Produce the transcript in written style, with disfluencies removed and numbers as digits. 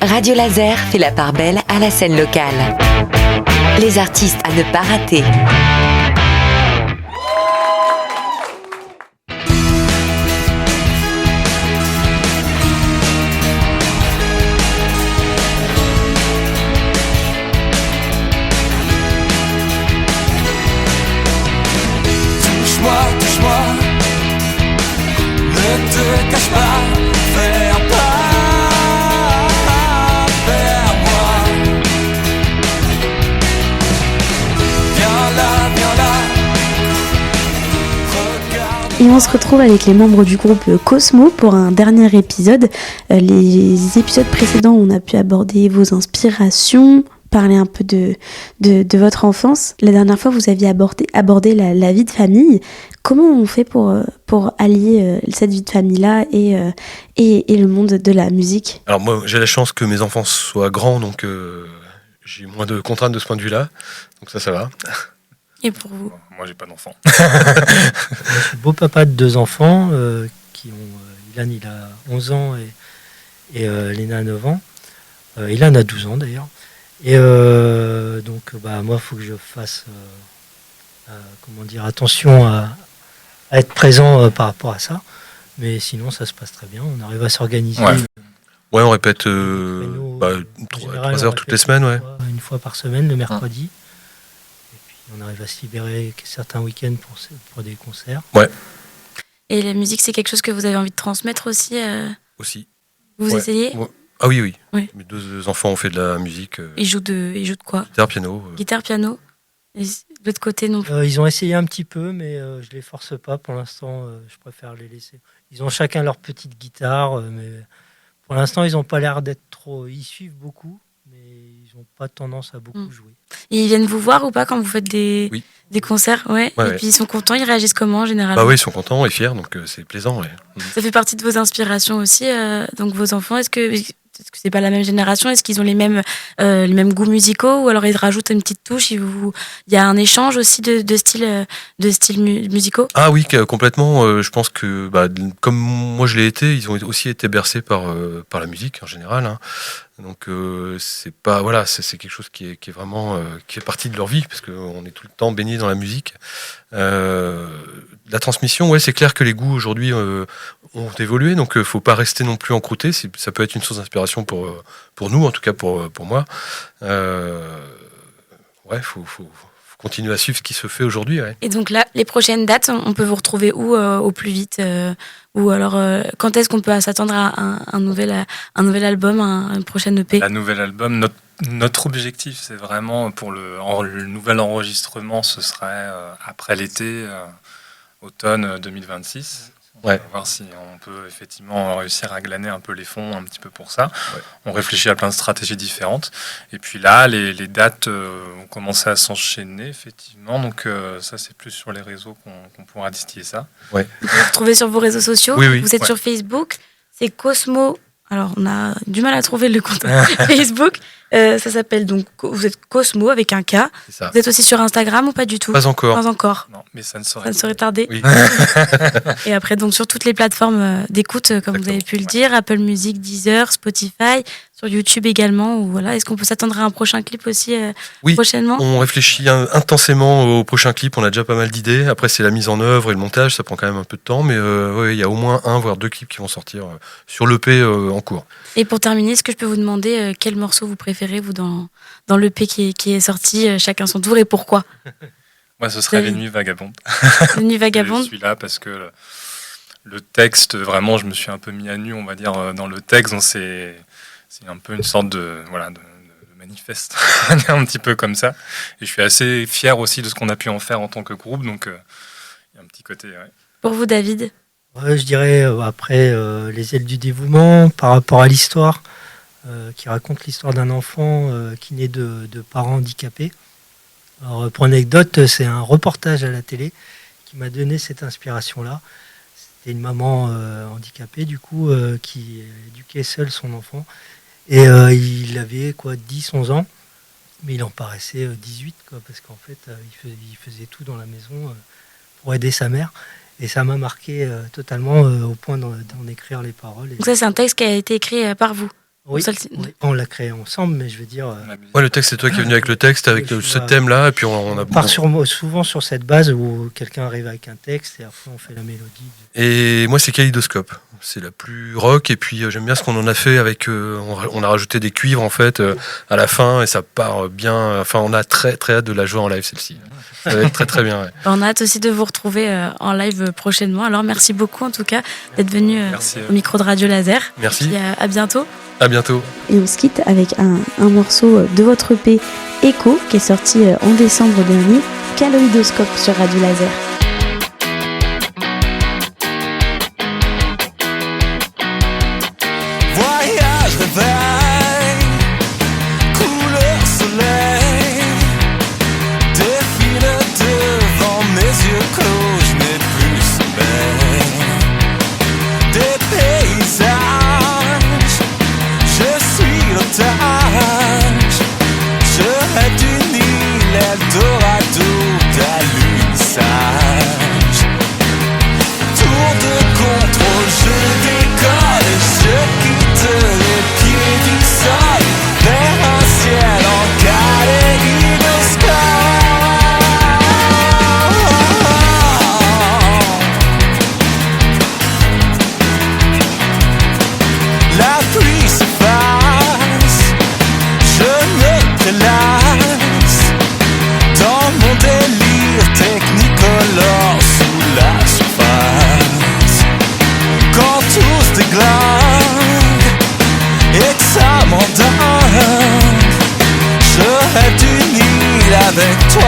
Radio Laser fait la part belle à la scène locale. Les artistes à ne pas rater. Touche-moi, ne te cache pas, vers moi. Viens là, regarde. Et on se retrouve avec les membres du groupe Cosmo pour un dernier épisode. Les épisodes précédents, on a pu aborder vos inspirations, parler un peu de votre enfance. La dernière fois, vous aviez abordé la vie de famille. Comment on fait pour allier cette vie de famille-là et le monde de la musique ? Alors moi, j'ai la chance que mes enfants soient grands, donc j'ai moins de contraintes de ce point de vue-là. Donc ça va. Et pour vous ? Moi, j'ai pas d'enfants. Je suis beau papa de 2 enfants qui ont... Ilan, il a 11 ans et Léna a 9 ans. Ilan a 12 ans d'ailleurs. Et donc, moi, il faut que je fasse attention à être présent par rapport à ça. Mais sinon, ça se passe très bien. On arrive à s'organiser. Ouais, on répète 3 heures toutes les semaines. Ouais. Une fois par semaine, le mercredi. Et puis, on arrive à se libérer certains week-ends pour des concerts. Ouais. Et la musique, c'est quelque chose que vous avez envie de transmettre aussi Aussi. Vous essayez ? Ouais. Ah oui. Oui. Mes 2 enfants ont fait de la musique. Ils jouent de quoi ? Guitare, piano. Guitare, piano. Et de l'autre côté, non plus. Ils ont essayé un petit peu, mais je les force pas. Pour l'instant, je préfère les laisser. Ils ont chacun leur petite guitare, mais pour l'instant, ils n'ont pas l'air d'être trop... Ils suivent beaucoup, mais ils n'ont pas tendance à beaucoup jouer. Et ils viennent vous voir ou pas quand vous faites des concerts ? Ouais. Et puis ils sont contents, ils réagissent comment généralement ? Bah oui, ils sont contents et fiers, donc c'est plaisant. Ouais. Ça fait partie de vos inspirations aussi, donc vos enfants. Est-ce que c'est pas la même génération ? Est-ce qu'ils ont les mêmes goûts musicaux ou alors ils rajoutent une petite touche ? Il y a un échange aussi de styles musicaux ? Ah oui, complètement. Je pense que comme moi je l'ai été, ils ont aussi été bercés par la musique en général. Hein. Donc c'est quelque chose qui est vraiment qui fait partie de leur vie parce qu'on est tout le temps baigné dans la musique. La transmission, c'est clair que les goûts aujourd'hui ont évolué, donc faut pas rester non plus encrouté. Ça peut être une source d'inspiration pour nous, en tout cas pour moi. Faut continuer à suivre ce qui se fait aujourd'hui. Ouais. Et donc là, les prochaines dates, on peut vous retrouver où au plus vite ou alors quand est-ce qu'on peut s'attendre à un nouvel album, un prochain EP ? Un nouvel album, notre objectif, c'est vraiment pour le nouvel enregistrement, ce serait après l'été, automne 2026. On va voir si on peut effectivement réussir à glaner un peu les fonds un petit peu pour ça. Ouais. On réfléchit à plein de stratégies différentes. Et puis là, les dates ont commencé à s'enchaîner, effectivement. Donc ça, c'est plus sur les réseaux qu'on pourra distiller ça. Ouais. Vous pouvez retrouver sur vos réseaux sociaux. Oui. Vous êtes sur Facebook. C'est Cosmo. Alors, on a du mal à trouver le compte Facebook. Ça s'appelle donc, vous êtes Cosmo avec un K. C'est ça. Vous êtes aussi sur Instagram ou pas du tout ? Pas encore. Non, mais ça ne serait tardé. Oui. Et après, donc, sur toutes les plateformes d'écoute, comme vous avez pu le dire, Apple Music, Deezer, Spotify, sur YouTube également. Voilà. Est-ce qu'on peut s'attendre à un prochain clip aussi prochainement ? On réfléchit intensément au prochain clip. On a déjà pas mal d'idées. Après, c'est la mise en œuvre et le montage. Ça prend quand même un peu de temps. Mais il y a au moins 1 voire 2 clips qui vont sortir sur l'EP en cours. Et pour terminer, est-ce que je peux vous demander quel morceau vous préférez, vous, dans l'EP qui est sorti, chacun son tour, et pourquoi ? Moi, ce serait Les Nuits Vagabondes. Les Nuits Vagabondes. Je suis là parce que le texte, vraiment, je me suis un peu mis à nu, on va dire, dans le texte. Donc c'est un peu une sorte de manifeste, un petit peu comme ça. Et je suis assez fier aussi de ce qu'on a pu en faire en tant que groupe. Donc il y a un petit côté... Ouais. Pour vous, David ? Je dirais, après, Les Ailes du dévouement, par rapport à l'histoire, qui raconte l'histoire d'un enfant qui naît de parents handicapés. Alors, pour anecdote, c'est un reportage à la télé qui m'a donné cette inspiration-là. C'était une maman handicapée, du coup, qui éduquait seule son enfant. Et il avait 10-11 ans, mais il en paraissait 18, parce qu'en fait, il faisait tout dans la maison pour aider sa mère. Et ça m'a marqué totalement au point d'en écrire les paroles. Donc ça, c'est un texte qui a été écrit par vous. Oui, on l'a créé ensemble, mais je veux dire... Ouais, le texte, c'est toi qui es venu avec le texte, avec ce thème-là, et puis on a... On part souvent sur cette base où quelqu'un arrive avec un texte, et après on fait la mélodie. Et moi, c'est Kaléidoscope. C'est la plus rock, et puis j'aime bien ce qu'on en a fait avec... on a rajouté des cuivres, en fait, à la fin, et ça part bien... Enfin, on a très, très hâte de la jouer en live, celle-ci. Ça va être très, très bien, ouais. On a hâte aussi de vous retrouver en live prochainement. Alors, merci beaucoup, en tout cas, d'être venu au micro de Radio Laser. Merci. Et à bientôt. À bientôt. Et on se quitte avec un morceau de votre EP Echo qui est sorti en décembre dernier, Kaléidoscope sur Radio Laser. Voyage, réveil, couleur soleil, défile devant mes yeux clos, je n'ai plus sommeil. Des paysages, je suis l'otage, je rêve d'une île Eldorado d'alunissage. Tour de contrôle, je décolle et je quitte les pieds du sol vers un ciel en kaléidoscope. La pluie s'efface, je me délasse dans mon délire technicolore sous la surface. Quand tout se déglingue et que ça m'endort, je rêve d'une île avec toi